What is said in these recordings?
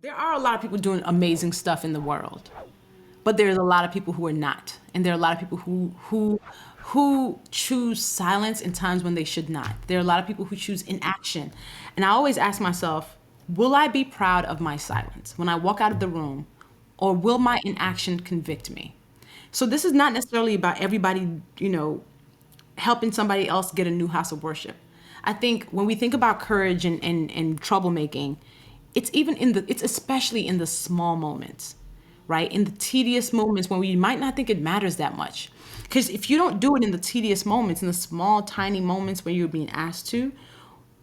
There are a lot of people doing amazing stuff in the world, but there's a lot of people who are not, and there are a lot of people who choose silence in times when they should not. There are a lot of people who choose inaction, and I always ask myself, will I be proud of my silence when I walk out of the room, or will my inaction convict me? So this is not necessarily about everybody, helping somebody else get a new house of worship. I think when we think about courage and troublemaking, it's especially in the small moments, right? In the tedious moments when we might not think it matters that much. Because if you don't do it in the tedious moments, in the small, tiny moments where you're being asked to,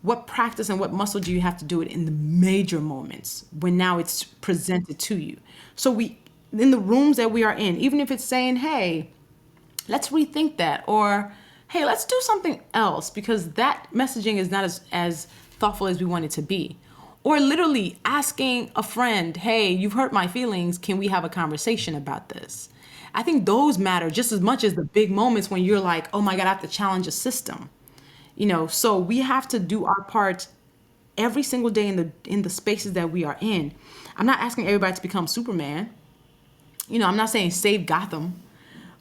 what practice and what muscle do you have to do it in the major moments when now it's presented to you? So in the rooms that we are in, even if it's saying, hey, let's rethink that, or hey, let's do something else, because that messaging is not as thoughtful as we want it to be. Or literally asking a friend, hey, you've hurt my feelings, can we have a conversation about this? I think those matter just as much as the big moments when you're like, oh my God, I have to challenge a system. So we have to do our part every single day in the spaces that we are in. I'm not asking everybody to become Superman. I'm not saying save Gotham,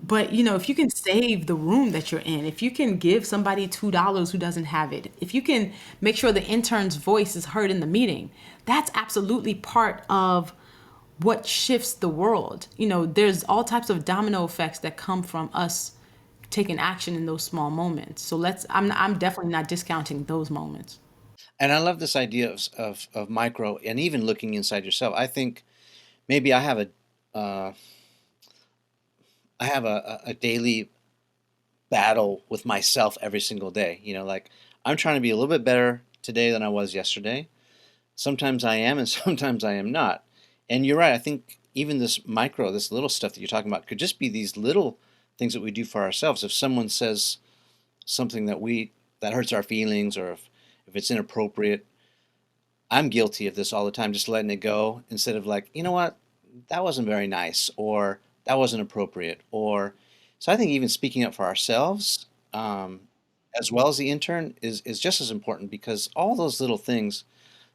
but if you can save the room that you're in, if you can give somebody $2 who doesn't have it, if you can make sure the intern's voice is heard in the meeting, that's absolutely part of what shifts the world. There's all types of domino effects that come from us taking action in those small moments. So I'm definitely not discounting those moments. And I love this idea of micro and even looking inside yourself. I think maybe uh, I have a daily battle with myself every single day. Like I'm trying to be a little bit better today than I was yesterday. Sometimes I am, and sometimes I am not. And you're right. I think even this little stuff that you're talking about could just be these little things that we do for ourselves. If someone says something that hurts our feelings, or if it's inappropriate, I'm guilty of this all the time, just letting it go instead of like, you know what, that wasn't very nice, or that wasn't appropriate, or so I think even speaking up for ourselves, as well as the intern, is just as important, because all those little things.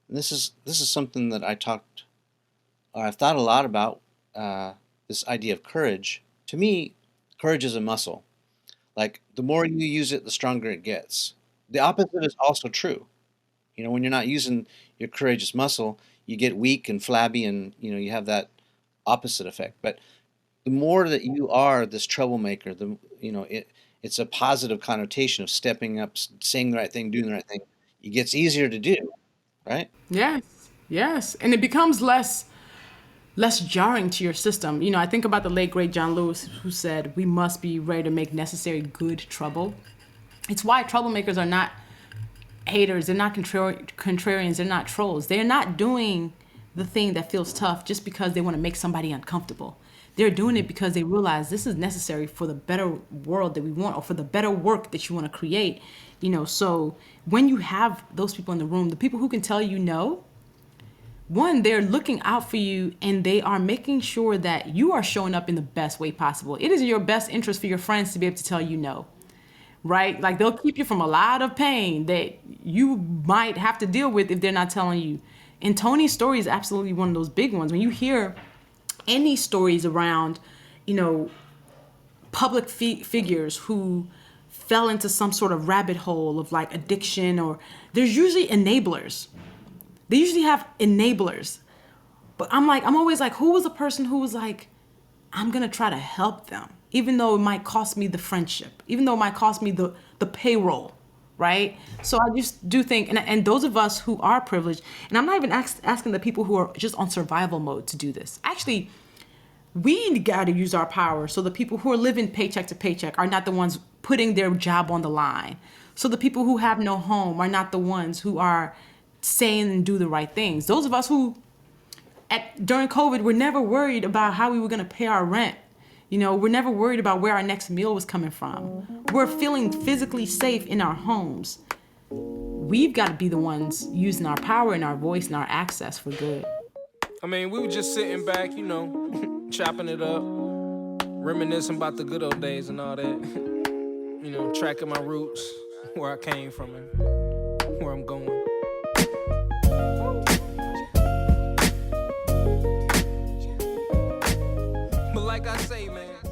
And this is something that I've thought a lot about. This idea of courage. To me, courage is a muscle. Like the more you use it, the stronger it gets. The opposite is also true. When you're not using your courageous muscle, you get weak and flabby, and you have that opposite effect. But the more that you are this troublemaker, it's a positive connotation of stepping up, saying the right thing, doing the right thing. It gets easier to do, right? Yes, yes, and it becomes less jarring to your system. I think about the late great John Lewis, who said we must be ready to make necessary good trouble. It's why troublemakers are not haters, they're not contrarians, they're not trolls. They're not doing the thing that feels tough just because they want to make somebody uncomfortable. They're doing it because they realize this is necessary for the better world that we want, or for the better work that you want to create. So when you have those people in the room, the people who can tell you no, one, they're looking out for you, and they are making sure that you are showing up in the best way possible. It is in your best interest for your friends to be able to tell you no, right? Like they'll keep you from a lot of pain that you might have to deal with if they're not telling you. And Tony's story is absolutely one of those big ones. When you hear any stories around, public figures who fell into some sort of rabbit hole of like addiction, or there's usually enablers. They usually have enablers. But I'm always like, who was the person who was like, I'm gonna try to help them, even though it might cost me the friendship, even though it might cost me the payroll, right? So I just do think, and those of us who are privileged, and I'm not even asking the people who are just on survival mode to do this. Actually, we got to use our power so the people who are living paycheck to paycheck are not the ones putting their job on the line. So the people who have no home are not the ones who are saying and do the right things. Those of us who during COVID were never worried about how we were going to pay our rent. We're never worried about where our next meal was coming from. We're feeling physically safe in our homes. We've got to be the ones using our power and our voice and our access for good. I mean, we were just sitting back, chopping it up, reminiscing about the good old days and all that. Tracking my roots, where I came from and where I'm going. like I say, man,